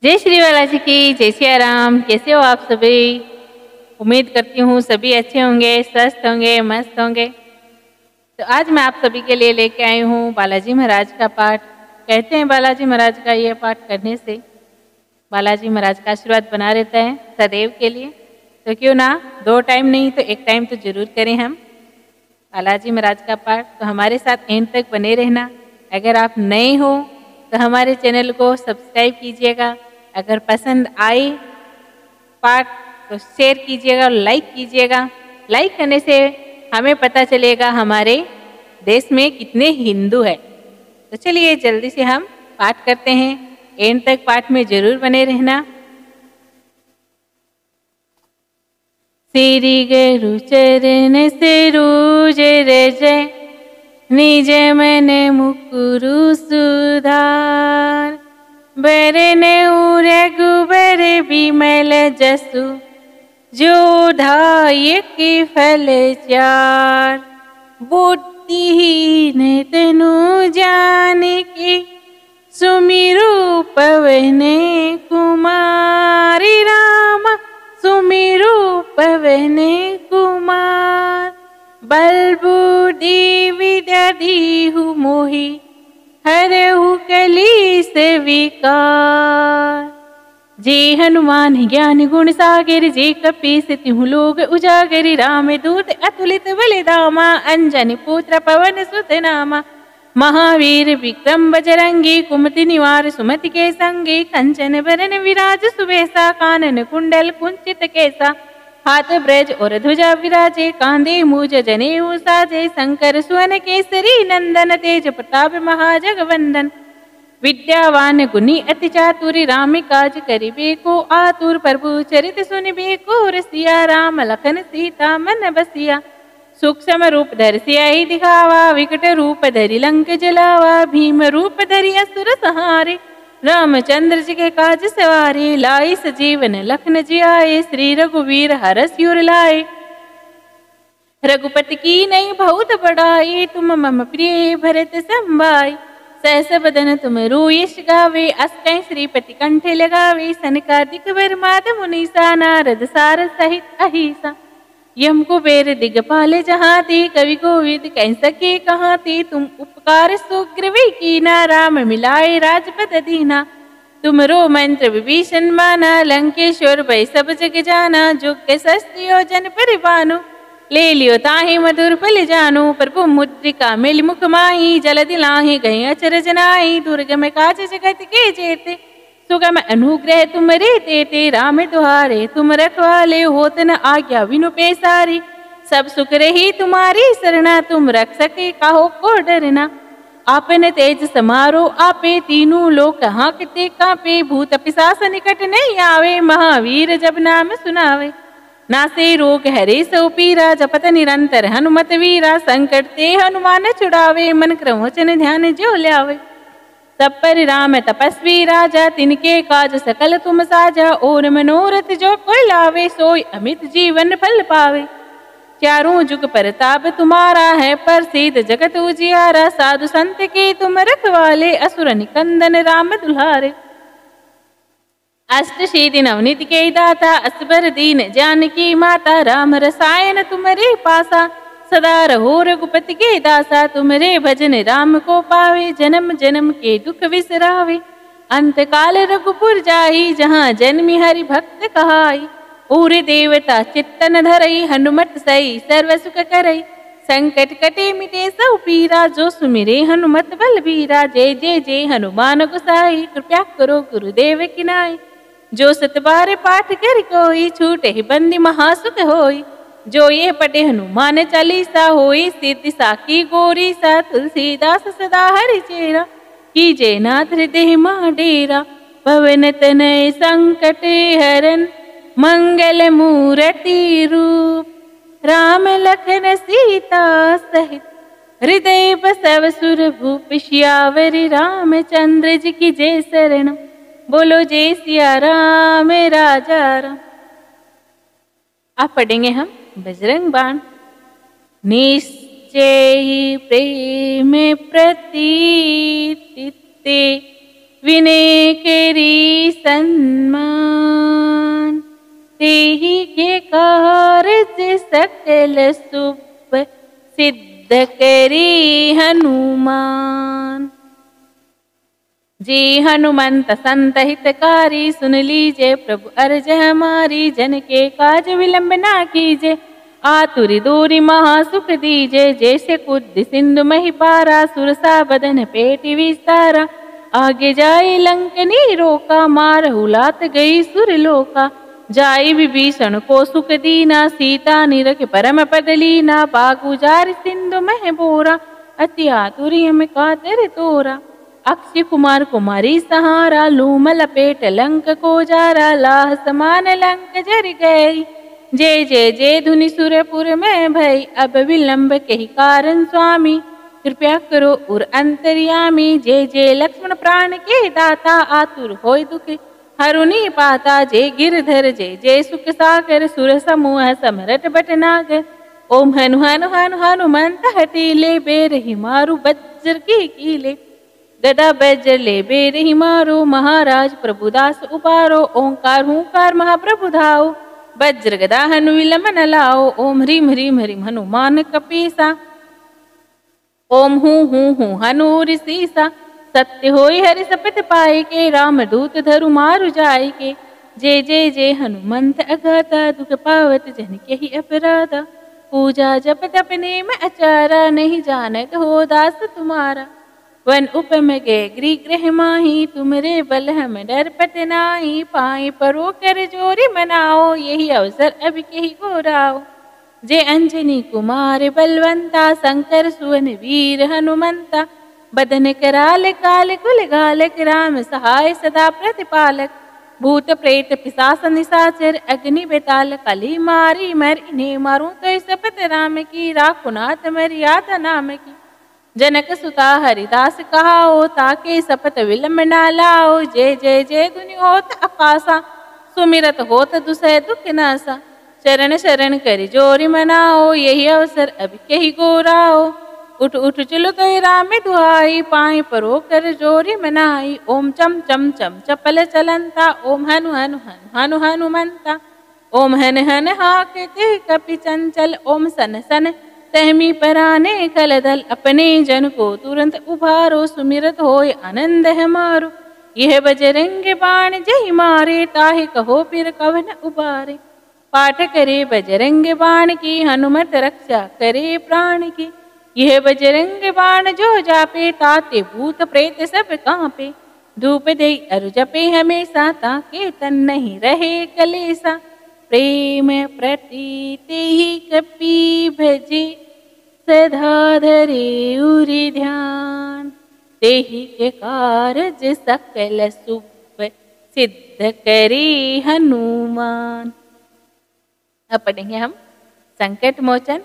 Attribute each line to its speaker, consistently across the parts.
Speaker 1: जय श्री बालाजी की, जय सिया राम। कैसे हो आप सभी? उम्मीद करती हूँ सभी अच्छे होंगे, स्वस्थ होंगे, मस्त होंगे। तो आज मैं आप सभी के लिए लेके आई हूँ बालाजी महाराज का पाठ। कहते हैं बालाजी महाराज का ये पाठ करने से बालाजी महाराज का आशीर्वाद बना रहता है सदैव के लिए। तो क्यों ना 2 टाइम नहीं तो 1 टाइम तो जरूर करें हम बालाजी महाराज का पाठ। तो हमारे साथ एंड तक बने रहना। अगर आप नए हो तो हमारे चैनल को सब्सक्राइब कीजिएगा। अगर पसंद आए पाठ तो शेयर कीजिएगा और लाइक कीजिएगा। लाइक करने से हमें पता चलेगा हमारे देश में कितने हिंदू हैं। तो चलिए जल्दी से हम पाठ करते हैं। एंड तक पाठ में जरूर बने रहना। श्री गुरु चरण सरोज रज निज मन मुकुरु सुधार। बरनउँ रघुबर बिमल जसु जो दायक फल चार। बुद्धिहीन तनु जानिके सुमिरु पवन कुमारी। राम सुमिरु पवन कुमार। बल बुद्धि विद्या दीहु मोहि हरहु कलेश विकार। जे हनुमान ज्ञान गुण सागर जे कपीस तिहु लोक उजागर। राम दूत अतुलित बलिधामा अंजनी पुत्र पवन सुत नामा। महावीर विक्रम बजरंगी कुमति निवार सुमति के संगी। कंचन बरन विराज सुबेसा कानन कुंडल कुंचित केसा। हाथ ब्रज और ध्वजा विराजे कांधे मूज जनेऊ साजे। शंकर सुवन केसरी नंदन तेज प्रताप महाजगवंदन। विद्यावान गुणी अति चातुर राम काज करिबे को आतुर। प्रभु चरित सुनिबे को रसिया राम लखन सीता मन बसिया। सूक्ष्म रूप धरि सियाहि दिखावा विकट रूप धरि लंक जलावा। भीम रूप धरि असुर संहारे रामचंद्र जी के काज सवारे। लाई सजीवन लखन जियाए श्री रघुवीर हरष उर लाए। रघुपति की नई बहुत बड़ाई तुम मम प्रिय भरत संभाई। सहस बदन तुम रोयस गावे अष्टै श्रीपति कंठे लगावे। सनकादिक ब्रह्माद मुनीसा नारद सारद सहित अहिसा। यम कुबेर दिगपाल जहाती कवि कोविद कह सके कहाती। तुम उपकार सुग्रीव कीना राम मिलाए राजपद दीना। तुमरो मंत्र विभीषण माना लंकेश्वर भय सब जग जाना। जुग शस्त्र योजन परिवानु ले लियो ताहि मधुर फल जानु। प्रभु मुद्रिका मिल मुख माही जल दिलाहि गए अचरज नाहि। दुर्गम काज जगत के जेते सुगम अनुग्रह तुमरे तेते। राम दुहारे तुम रखवाले होत न आज्ञा बिनु पैसारी। सब सुख रही तुम्हारी सरना तुम रख सके काहो को डरना। आपन तेज समारो आपे तीनों लोक हाँकते कांपे। भूत पिशाच निकट नहीं आवे महावीर जब नाम सुनावे। नासे रोग हरे सो पीरा जपत निरंतर हनुमत वीरा। संकट ते हनुमान छुड़ावे मन क्रम वचन ध्यान जो ल्यावे। सब पर राम तपस्वी राजा तिनके काज सकल तुम साजा। और मनोरथ जो कोई लावे सोई अमित जीवन फल पावे। चारों जुग परताप तुम्हारा है प्रसिद्ध जगत उजियारा। साधु संत के तुम रखवाले असुर निकंदन राम दुल्हारे। अष्ट सिद्धि नवनीत के दाता असबर दीन जानकी माता। राम रसायन तुमरे पासा सदा रहो रघुपति के दासा। तुमरे भजन राम को पावे जन्म जन्म के दुख विसरावे। अंत काल रघुपुर जाई जहाँ जन्मी हरि भक्त कहाई। और देवता चित्तन धरई हनुमत सई सर्व सुख करई। संकट कटे मिटे सब पीरा जो सुमिरे हनुमत बलबीरा। जय जय जय हनुमान गोसाई कृपया करो गुरुदेव की नाई। जो सत बार पाठ कर कोई छूटे ही बंदी महासुख होई। जो ये पटे हनुमान चालीसा होई सिद्धि साकी गोरी सा। तुलसीदास सदा हरि चेरा कीजे नाथ हृदय मां डेरा। पवन तनय संकट हरन मंगल मूर्ति रूप। राम लखन सीता सहित हृदय बसव सुर भूप। श्यावर रामचंद्र जी की जय शरण बोलो जय सिया राम राजा राम। आप पढ़ेंगे हम बजरंग बाण। निश्चय प्रेम प्रतीति विनय करी सन्मान, तेहि के कारज सकल शुभ सिद्ध करी हनुमान। जी हनुमंत संत हितकारी, सुन लीजिए प्रभु अर्ज हमारी। जन के काज विलंब ना कीजिए, आतुरी दूरी महासुख दीजिए। जैसे कुद्ध सिंधु मही पारा, सुरसा बदन पेटी विस्तारा। आगे जाए लंकनी रोका, मारहु लात गई सुरलोका। जाई विभीषण को सुख दीना, सीता निरख परम पद लीना। बागु जार सिंधु मह बोरा, अति आतुरी हम कातर तोरा। अक्षय कुमार कुमारी सहारा, लूम लपेट लंक को जारा। लाह समान लंक जर गई, जय जय जय धुनि सुरपुर में भई। अब विलंब कही कारण स्वामी, कृपया करो उर अंतर्यामी। जय जय लक्ष्मण प्राण के दाता, आतुर होय दुख हरुनि पाता। जय गिरधर जय जय सुख सागर, सुर समूह समरट बटनागर। ओम हनु हनु हनु हनुमंत हटीले, बेरहि मारु वज्र की कीले। गदा वज्र ले बेरहि मारो, महाराज प्रभुदास उबारो। ओंकार हुंकार महाप्रभु धाओ, वज्र गदा हनु विलंब न लाओ। ओम ह्रीम ह्रीम ह्रीम हनुमान कपीसा, ओम हूँ हूँ हनूर सीसा। सत्य होई हरि सपथ पाए के, राम दूत धरु मारु जाय के। जय जय जय हनुमंत अगाता, दुख पावत जन के ही अपराधा। पूजा जप तप नेम अचारा, नहीं जानत हो दास तुम्हारा। वन उपम गए गृह गृह माही, तुमरे बल हम डर पत नाही। पाई परो कर जोरी मनाओ, यही अवसर अब कही गोराओ। जय अंजनी कुमार बलवंता, शंकर सुवन वीर हनुमंता। बदन कराल काल कुल घालक, राम सहाय सदा प्रतिपालक। भूत प्रेत पिशाच निशाचर, अग्नि बेताल कली मारी मर। इन्हें मारूं तो शपथ राम की, राखो नाथ मर्यादा नाम की। जनक सुता हरिदास कहाओ, ताके शपथ विलंब ना लाओ। जय जय जय धुनि होत आकाशा, सुमिरत होत दुसह दुख नासा। चरण शरण कर जोरी मनाओ, यही अवसर अब कही गोराओ। उठ उठ चलो तो राम दुहाई, पाए परो कर जोरी मनाई। ओम चम चम चम चपल चलंता, ओम हनु हनु हनु हनु हनुमंता। ओम हन हन हाकते कपि चंचल, ओम सन सन सहमी पराने कलदल। अपने जन को तुरंत उभारो, सुमिरत होय आनंद हमारो। यह बजरंग बाण जय मारे, ताहि कहो फिर कवन उबारे। पाठ करे बजरंग बाण की, हनुमत रक्षा करे प्राण की। यह बजरंग बाण जो जापे, ताते भूत प्रेत सब कांपे। धूप दे अरु जपे हमेशा, ताके तन नहीं रहे कलेसा। प्रेम प्रतीति ही कपि भजे, सदा धरे उरि ध्यान। तेहि के कारज सकल शुभ सिद्ध करी हनुमान। अब पढ़ेंगे हम संकट मोचन।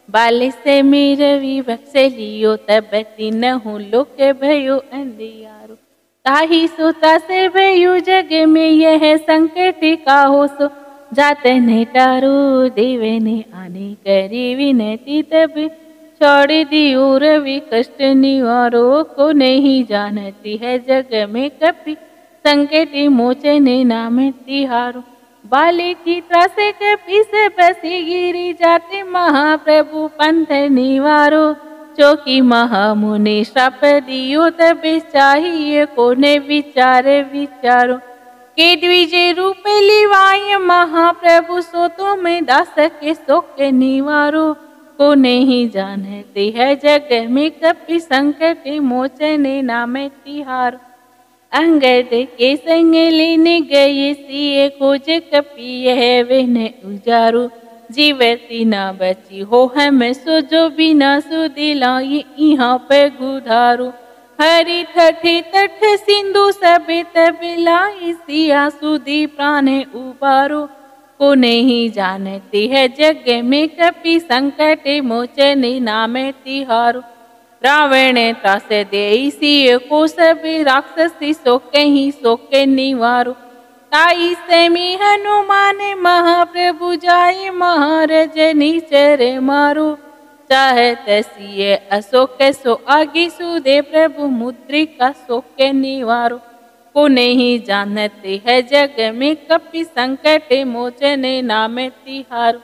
Speaker 1: बाले से मेरवी बक्स लियो, तब तीनहु लोक भयो अंधियारो। ताहि सोता से भयो जग में, यह संकट काहू सो जात नहीं टारो। देवे ने आने करी विनती, तब छोड़ दियो रवि कष्ट निवारो। को नहीं जानती है जग में कपि, संकट मोचन नाम तिहारो। बाले की त्रासे कपि से बसी, गिरी जाते महाप्रभु पंथ निवारो। चौकी महामुनि श्राप दियो, तब चाहिए को ने विचार विचारो। के द्विजय रूप लिवाय महाप्रभु, सो तो में दास के शोक निवारो। को नहीं जानते है जग में कपि, संकट मोचन नाम तिहारो। अंगद के संग लेने गए सिए, खोज कपि यह विन उजारो। जीवती न बची हो हम सो, जो बिना सो दिलाई यहाँ पे गुधारो। हरि ठठे तठ सिंधु सबे तब लाई, सिया सुधी प्राण उबारो। को नहीं जानते है जग में कपि, संकट मोचन नाम तिहारो। रावण त्रास देई सिय को, सब राक्षसी सो कहीं सो के निवारो। ताई सेमी हनुमान महाप्रभु, जाय महाराज निचर मारो। चाहत सिय अशोक सो आगे, सुदे प्रभु मुद्रिका शोक निवारो। को नहीं जानते है जग में कपि संकट मोचने नाम तिहारु।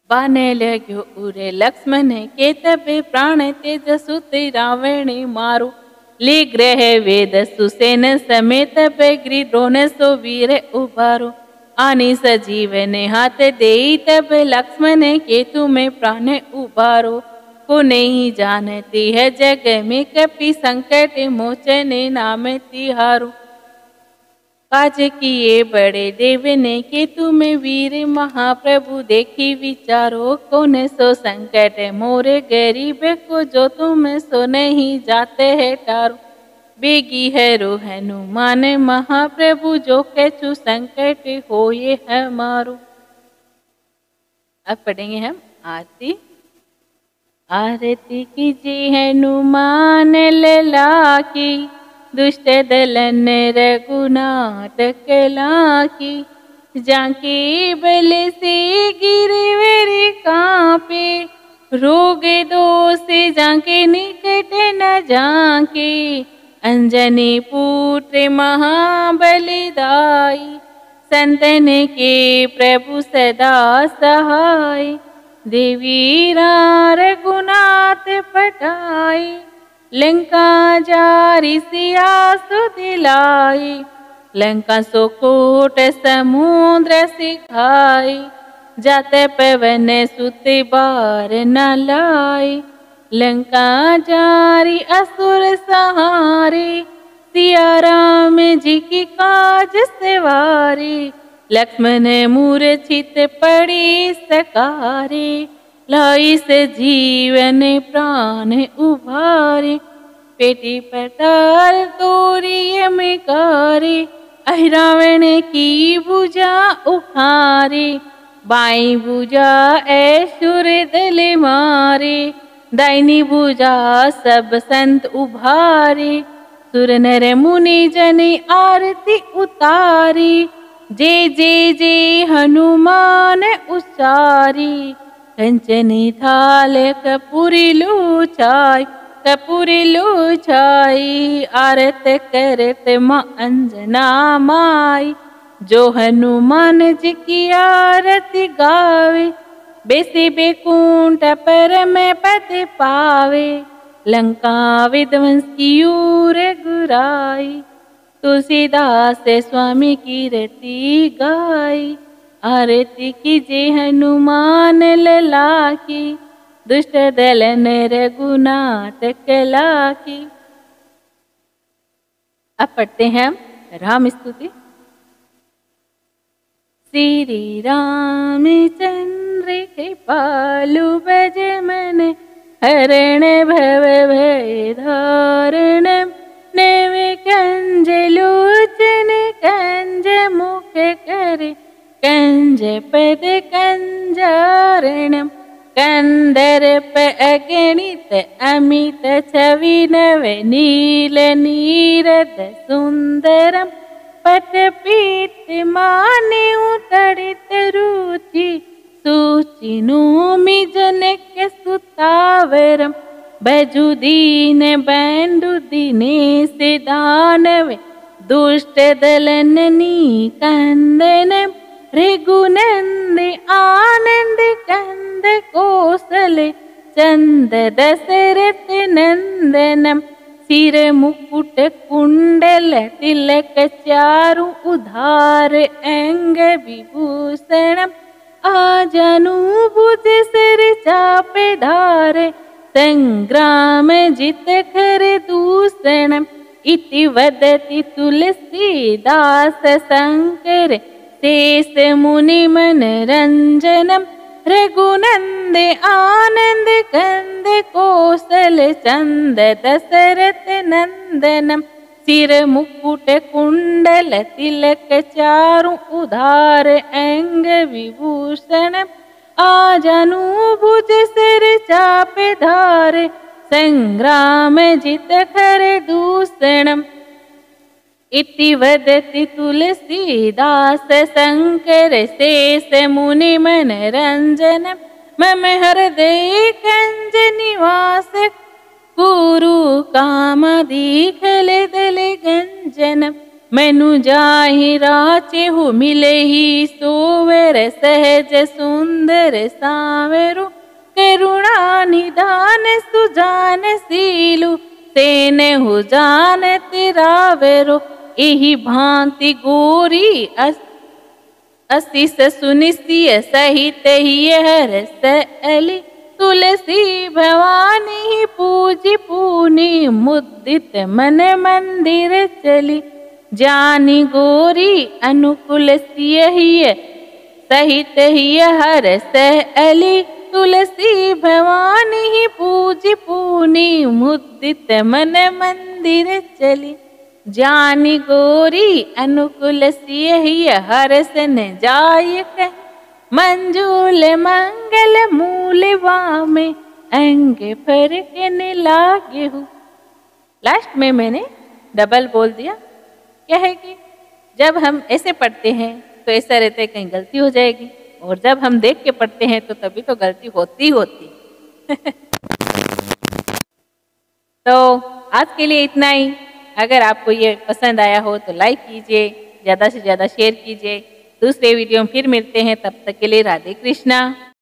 Speaker 1: बाने लग्यो उरे लक्ष्मण के तबे प्राण तेज सुते रावण मारू। ली ग्रह वेद सुसेन समेत बेग्री द्रोण सो वीर उबारो। आनी सजीवन हाथ दे तब लक्ष्मण के तुम्हें प्राण उबारो। को नहीं जानती है जग में कपि संकट मोचने नाम तिहारु। काज किए बड़े देव ने के तुम्हें वीर महाप्रभु देखी विचारो। कौन सो संकट मोरे गरीब को जो तुम सो नहीं जाते है टारो। बेगी है रो हनुमान महाप्रभु जो कछु संकट हो ये हमारो। अब पढ़ेंगे हम आरती। आरती कीजिए हनुमान लला की, दुष्ट दलन रघुनाथ कला की। जाके बल से गिरवर कांपे, रोग दोष जाके निकट न जाके। अंजनी पुत्र महाबलिदाई, संतन के प्रभु सदा सहाय। देवी रघुनाथ पटाई, लंका जारी सिया सुदिलाई। लंका सो कोट समुद्र सिखाई, जाते पवन सुत बार न लाई। लंका जारी असुर सहारे, सिया राम जी की काज सवारी। लक्ष्मण मूर्छित पड़ी सकारे, लाई से जीवन प्राण उभारे। पेटी पताल तोरी मिकारे, अहिरावण की भुजा उखारे। बाई भुजा ऐशुर दल मारे, दाहिनी भुजा सब संत उभारे। सुर नर मुनि जन आरती उतारी, जय जय जय हनुमान उच्चारी। कंचनी थाल कपूरी लूचाई, कपूरी लूचाई। आरत करत माँ अंजना माई, जो हनुमान जी की आरती गावे। बेसी बेकुंठ परम पद पावे, लंका विध्वंस की ऊर गुराई। तुलसीदास स्वामी की रति गाई, आरती कीजिए हनुमान लला की। दुष्ट दलन रघुनाथ कला की। अब पढ़ते हैं हम राम स्तुति। श्री रामचंद्र कृपालु भज मन, हरण भव भय धारण। नव कंज लोचन कंज मुख कर, कंज पद कंजारण। कंदर्प अगणित अमित छवि नव नील नीरद सुंदरम। पटपीठ माने उतरित रुचि, सूचि नोमि जनक सुतावरम। भजु दीन बंधु दिनेश दानव, दुष्ट दलन निकंदन। रघुनंद आनंद कंद कौशल, चंद दशरथ नंदनम। सिर मुकुट कुंडल तिलक चारु, उधार अंग विभूषणम। आजनु भुज सिर चापे धारे, संग्राम जित खर दूषणम। इति वदति तुलसीदास शंकर, शेष मुनि मनरंजनम। रघुनंद आनंद कंद कौशल, चंद दशरथ नंदनम। सिर मुकुट कुंडल तिलक चारु, उधार अंग विभूषणम। आजनु भुज सिर चापे धारे, संग्राम जित खर दूषणम। इति वदति तुलसीदास शंकर, शेष मुनि मनरंजनम। मम हृदय कंज निवास, गुरु कामादि खले दले गंजन मैनु जाहि राचेहु मिले ही सोवर सहज सुंदर सावेरु करुणा निदान सुजान सीलु सेनहु जान तिरावेरो इहि भांति गोरी असीस सुनिसिय सहित ही हरस अली तुलसी भवानी पूजी पूनी मुदित मन मंदिर चली जानी गोरी अनुकूल सिय सहित ही हरस अली तुलसी भवानी पूजी पूनी मुदित मन मंदिर चली जानी गोरी अनुकूल सिय हरस न जाय कह मंजूल मंगल मूल वामे अंग फरकने लागे हूँ। लास्ट में मैंने डबल बोल दिया। क्या है कि जब हम ऐसे पढ़ते हैं तो ऐसा रहता है कहीं गलती हो जाएगी, और जब हम देख के पढ़ते हैं तो तभी तो गलती होती होती। तो आज के लिए इतना ही। अगर आपको ये पसंद आया हो तो लाइक कीजिए, ज़्यादा से ज़्यादा शेयर कीजिए। दूसरे वीडियो में फिर मिलते हैं, तब तक के लिए राधे कृष्णा।